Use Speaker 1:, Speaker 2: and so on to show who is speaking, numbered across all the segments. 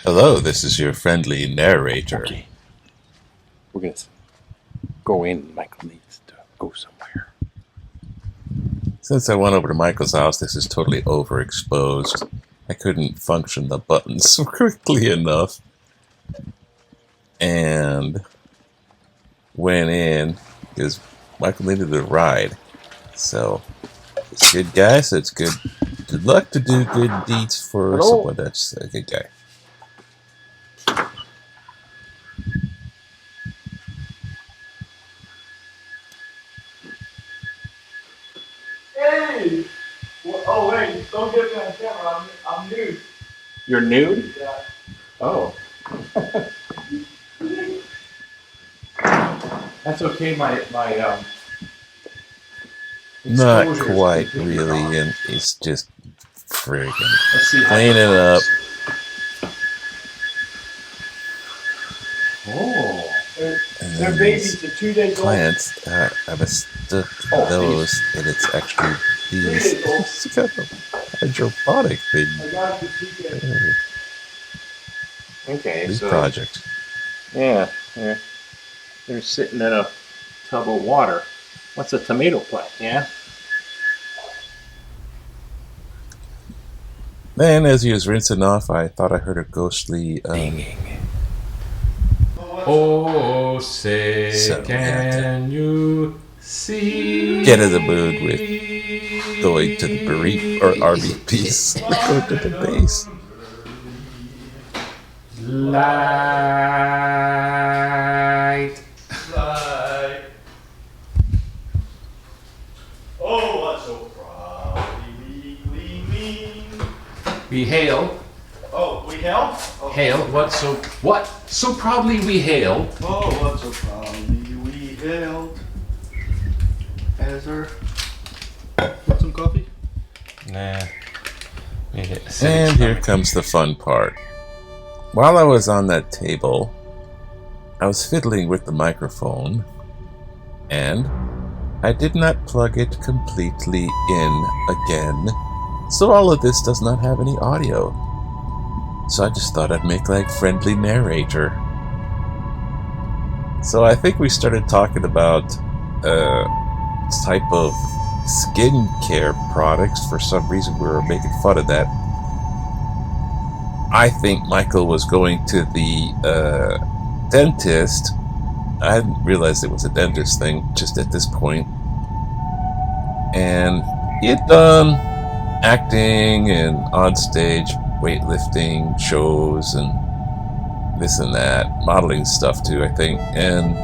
Speaker 1: Hello, this is your friendly narrator.
Speaker 2: Okay. We're going to go in. Michael needs to go somewhere.
Speaker 1: Since I went over to Michael's house, this is totally overexposed. I couldn't function the buttons quickly enough. And went in because Michael needed a ride. So, it's good guy, so it's good. Good luck to do good deeds for someone that's a good guy.
Speaker 3: Hey! Well, oh wait, don't get me on camera. I'm nude.
Speaker 2: You're nude?
Speaker 3: Yeah.
Speaker 2: Oh. That's okay. My
Speaker 1: Not
Speaker 2: exposure is
Speaker 1: quite
Speaker 2: completely
Speaker 1: really,
Speaker 2: gone.
Speaker 1: and it's just friggin'
Speaker 2: Let's see how
Speaker 1: cleaning
Speaker 2: it
Speaker 1: up.
Speaker 2: Oh.
Speaker 1: And
Speaker 3: They're
Speaker 1: then
Speaker 3: babies. They're 2 days old.
Speaker 1: plants, I was stuck
Speaker 2: Oh,
Speaker 1: those, and it's actually
Speaker 3: 3
Speaker 1: these.
Speaker 3: days old.
Speaker 1: It's got a hydroponic thing.
Speaker 3: I got it for 2 days.
Speaker 2: Okay,
Speaker 1: Big
Speaker 2: so
Speaker 1: project.
Speaker 2: yeah, they're sitting in a tub of water. What's a tomato plant? Yeah.
Speaker 1: Then, as he was rinsing off, I thought I heard a ghostly
Speaker 2: Dinging.
Speaker 4: Oh, say,
Speaker 1: So,
Speaker 4: can you see?
Speaker 1: get in the mood with going to the burrito or RBPs. Go to the base.
Speaker 4: Light.
Speaker 3: Like, oh, what so proudly we mean.
Speaker 4: We hail,
Speaker 3: Oh, we hail? Oh.
Speaker 4: hail. What so proudly we hail.
Speaker 3: Oh, what so proudly we hailed. As our. Want some coffee?
Speaker 4: Nah.
Speaker 1: And here comes the fun part. While I was on that table, I was fiddling with the microphone, and I did not plug it completely in again, so all of this does not have any audio. So I just thought I'd make like friendly narrator. So I think we started talking about type of skincare products. For some reason we were making fun of that. I think Michael was going to the dentist. I hadn't realized it was a dentist thing just at this point. And he had done acting and on stage weightlifting shows and this and that, modeling stuff too, I think. And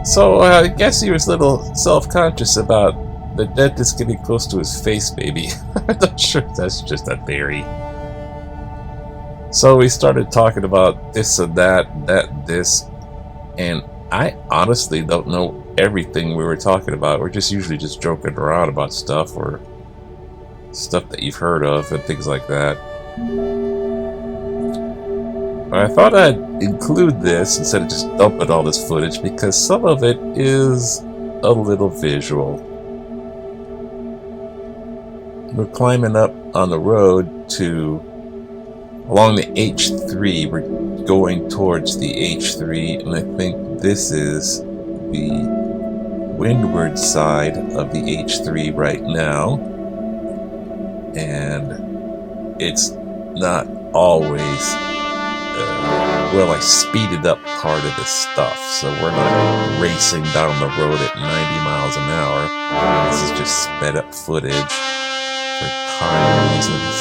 Speaker 1: so I guess he was a little self-conscious about the dentist getting close to his face, maybe. I'm not sure if that's just a theory. So we started talking about this and that, this, and I honestly don't know everything we were talking about. We're just usually just joking around about stuff or stuff that you've heard of and things like that. But I thought I'd include this instead of just dumping all this footage because some of it is a little visual. We're climbing up on the road along the H3. We're going towards the H3, and I think this is the windward side of the H3 right now. And it's not always I speeded up part of this stuff, so we're not racing down the road at 90 miles an hour. This is just sped up footage for time reasons.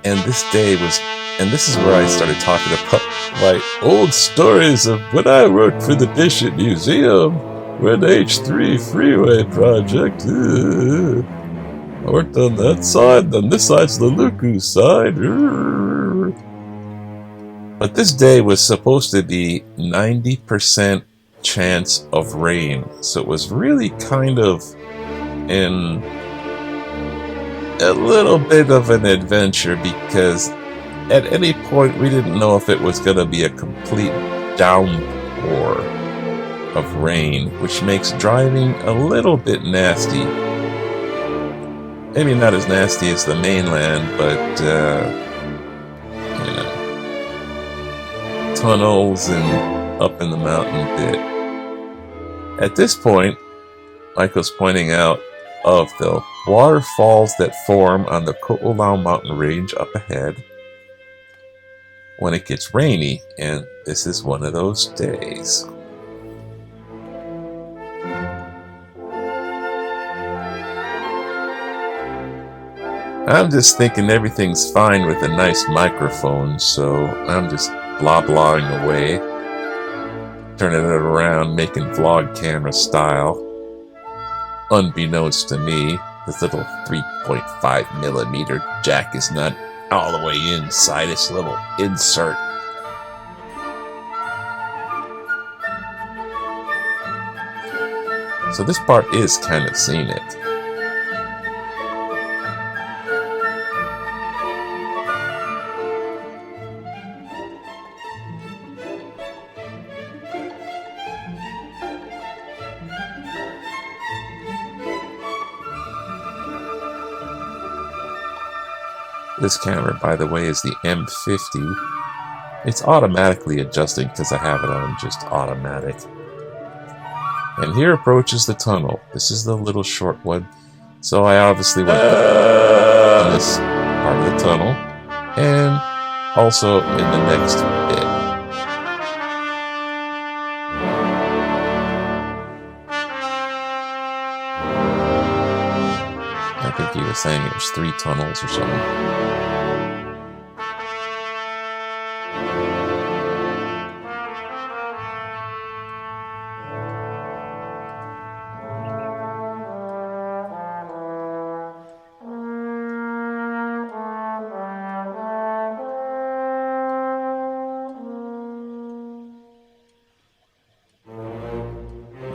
Speaker 1: And this is where I started talking about my old stories of when I worked for the Bishop Museum, when H3 freeway project. I worked on that side, then this side's the Luku side. But this day was supposed to be 90% chance of rain, so it was really kind of in a little bit of an adventure because at any point we didn't know if it was going to be a complete downpour of rain, which makes driving a little bit nasty. Maybe not as nasty as the mainland, but you know, tunnels and up in the mountain bit. At this point, Michael's pointing out of the waterfalls that form on the Ko'olau mountain range up ahead when it gets rainy, and this is one of those days. I'm just thinking everything's fine with a nice microphone, so I'm just blah-blahing away, turning it around, making vlog camera style. Unbeknownst to me, this little 3.5 millimeter jack is not all the way inside its little insert. So this part is kind of scenic. This camera, by the way, is the M50. It's automatically adjusting because I have it on just automatic. And here approaches the tunnel. This is the little short one. So I obviously went in this part of the tunnel and also in the next bit. I think he was saying it was 3 tunnels or something.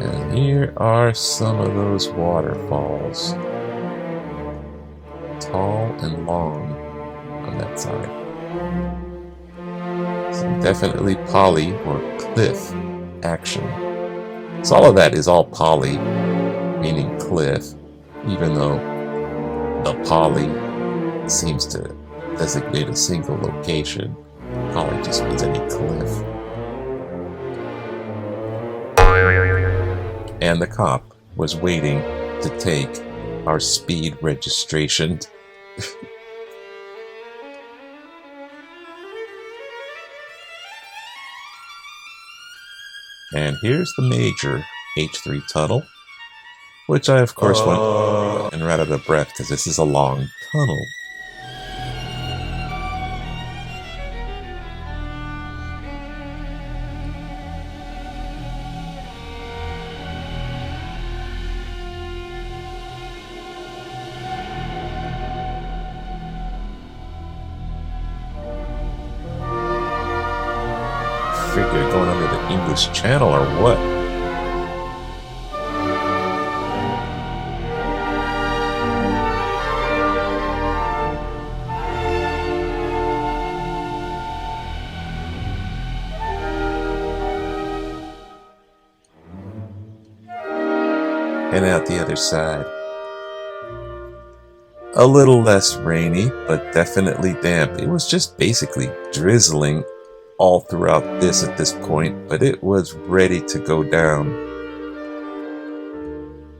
Speaker 1: And here are some of those waterfalls. Tall and long on that side. So definitely poly or cliff action. So all of that is all poly, meaning cliff, even though the poly seems to designate a single location. Poly just means any cliff. And the cop was waiting to take our speed registration. And here's the major H3 tunnel, which I of course went and ran out of breath because this is a long tunnel. Figure going under the English Channel or what? And out the other side. A little less rainy, but definitely damp. It was just basically drizzling all throughout this at this point, but it was ready to go down.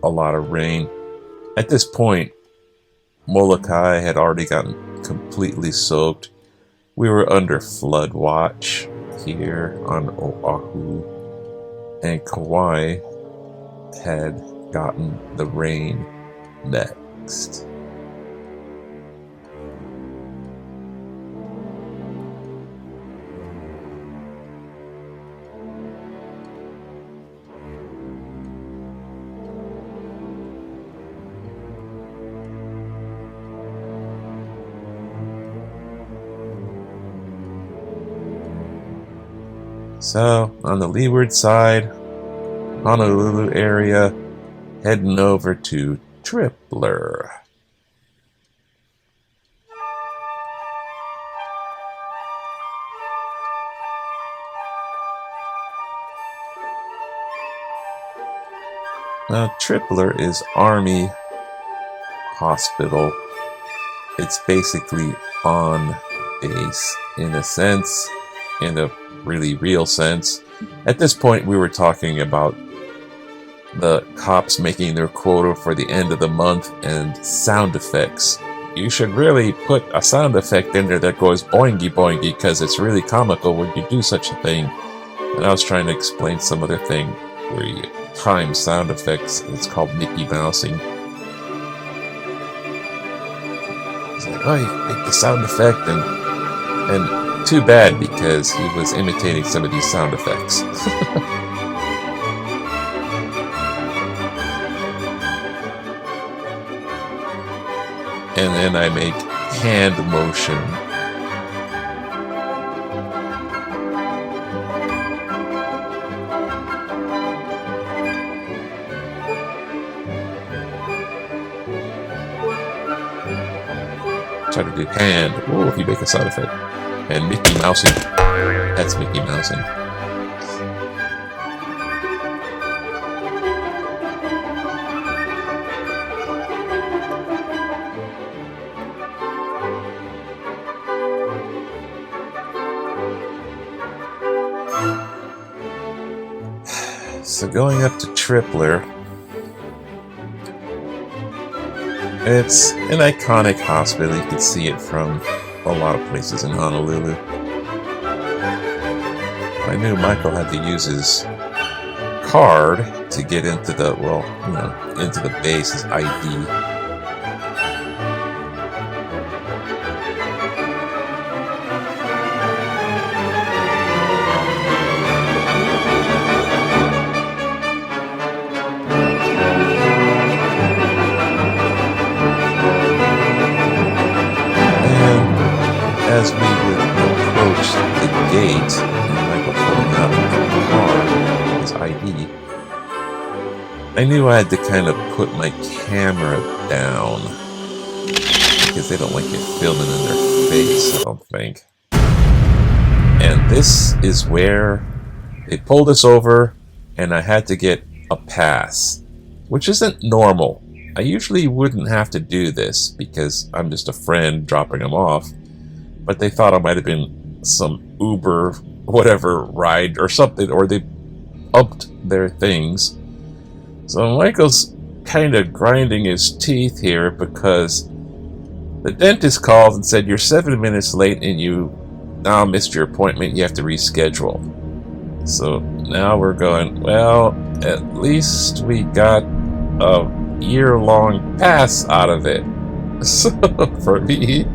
Speaker 1: A lot of rain. At this point, Molokai had already gotten completely soaked. We were under flood watch here on Oahu, and Kauai had gotten the rain next. So, on the leeward side, Honolulu area, heading over to Tripler. Now, Tripler is Army hospital. It's basically on base in a sense, in a really real sense. At this point, we were talking about the cops making their quota for the end of the month and sound effects. You should really put a sound effect in there that goes boingy boingy because it's really comical when you do such a thing. And I was trying to explain some other thing where you time sound effects. It's called Mickey Mousing. It's like, oh, you make the sound effect, and too bad because he was imitating some of these sound effects. And then I make hand motion. Try to do hand. Oh, if you make a sound effect. And Mickey Mousing. That's Mickey Mousing. So going up to Tripler, it's an iconic hospital. You can see it from a lot of places in Honolulu. I knew Michael had to use his card to get into the, well, you know, into the base, his ID. As we would approach the gate, and Michael pulling out his card, his ID, I knew I had to kind of put my camera down because they don't like you filming in their face, I don't think. And this is where they pulled us over, and I had to get a pass, which isn't normal. I usually wouldn't have to do this because I'm just a friend dropping them off. But they thought I might have been some Uber, whatever, ride or something, or they upped their things. So Michael's kind of grinding his teeth here because the dentist called and said, you're 7 minutes late and you now missed your appointment, you have to reschedule. So now we're going, well, at least we got a year-long pass out of it. So for me,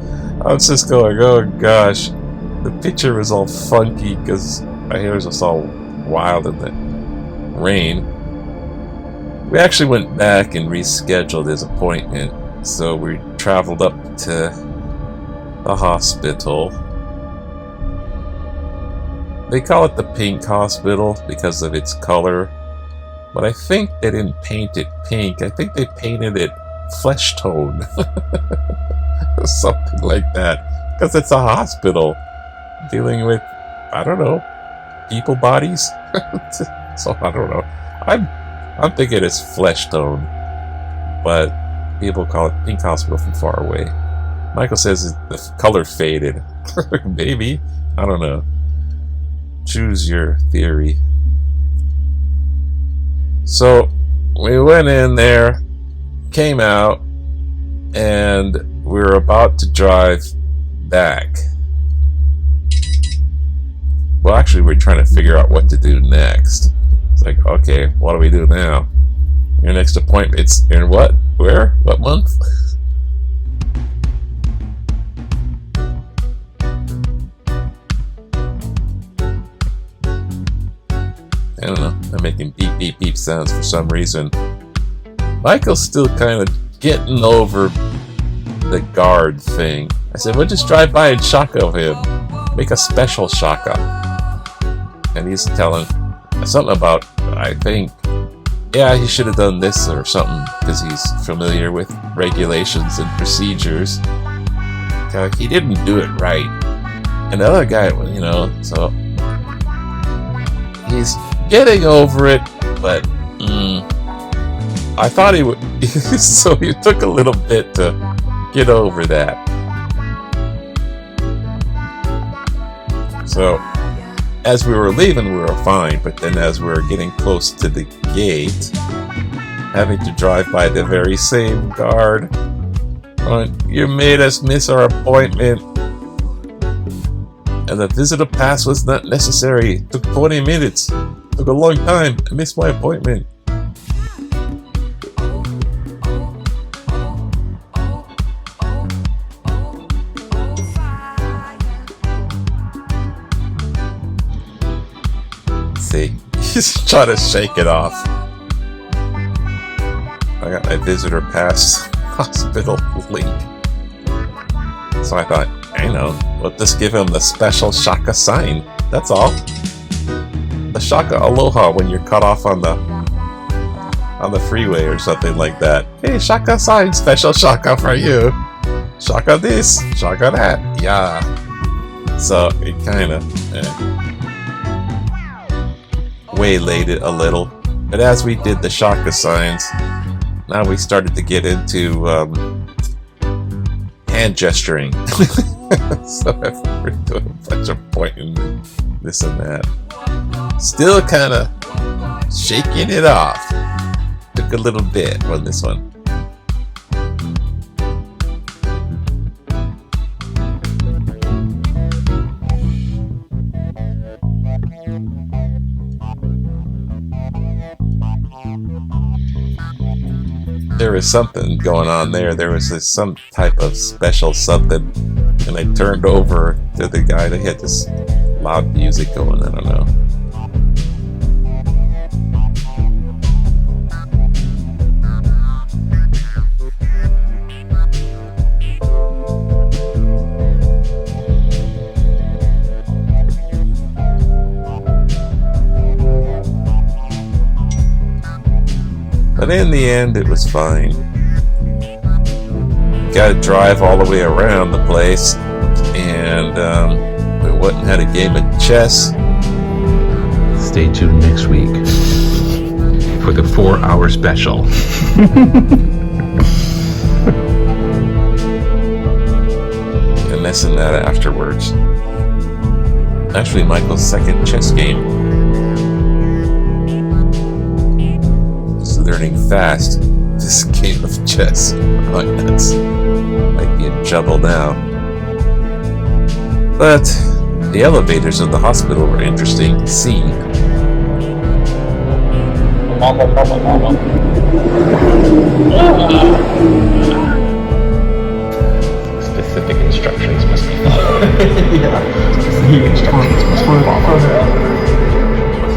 Speaker 1: I was just going, oh gosh, the picture was all funky because my hair was just all wild in the rain. We actually went back and rescheduled his appointment, so we traveled up to the hospital. They call it the Pink Hospital because of its color, but I think they didn't paint it pink. I think they painted it flesh tone. Something like that, because it's a hospital dealing with, I don't know, people bodies. So I don't know. I'm thinking it's flesh tone, but people call it Pink Hospital from far away. Michael says the color faded. Maybe, I don't know. Choose your theory. So we went in there, came out, and we were about to drive back. Well, actually, we're trying to figure out what to do next. It's like, okay, what do we do now? Your next appointment, it's in what? Where? What month? I don't know. I'm making beep, beep, beep sounds for some reason. Michael's still kind of getting over the guard thing. I said, we'll just drive by and shaka him. Make a special shaka. And he's telling something about, I think, yeah, he should have done this or something because he's familiar with regulations and procedures. He didn't do it right. And the other guy, you know, so he's getting over it, but I thought he would, so it took a little bit to get over that. So, as we were leaving, we were fine, but then as we were getting close to the gate, having to drive by the very same guard, you made us miss our appointment. And the visitor pass was not necessary. It took 20 minutes. It took a long time. I missed my appointment. See, he's trying to shake it off. I got my visitor pass hospital link. So I thought, I know, we'll just give him the special Shaka sign. That's all. The Shaka Aloha when you're cut off on the freeway or something like that. Hey, Shaka sign, special Shaka for you. Shaka this, Shaka that. Yeah. So it kind of waylaid it a little. But as we did the Shaka signs, now we started to get into hand gesturing. So we're doing a bunch of pointing, this and that. Still kind of shaking it off. Took a little bit on this one. There was something going on there. There was some type of special something. And I turned over to the guy that had this loud music going. I don't know. But in the end, it was fine. Got to drive all the way around the place, and we went and had a game of chess.
Speaker 4: Stay tuned next week for the 4-hour special.
Speaker 1: And this and that afterwards. Actually, Michael's second chess game. Learning fast this game of chess. Oh, that's might be in trouble now. But the elevators of the hospital were interesting to see.
Speaker 2: Specific instructions must be followed.
Speaker 3: Yeah. Instructions must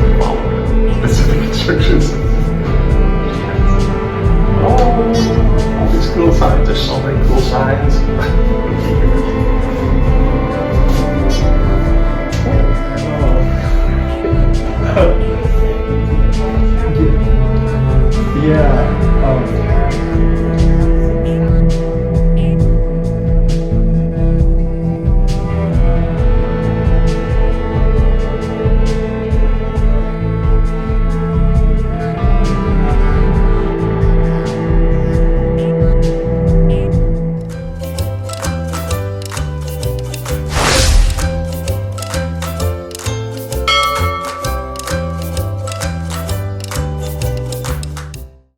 Speaker 3: be followed. Specific instructions. All these cool signs. There's so many cool signs. Yeah.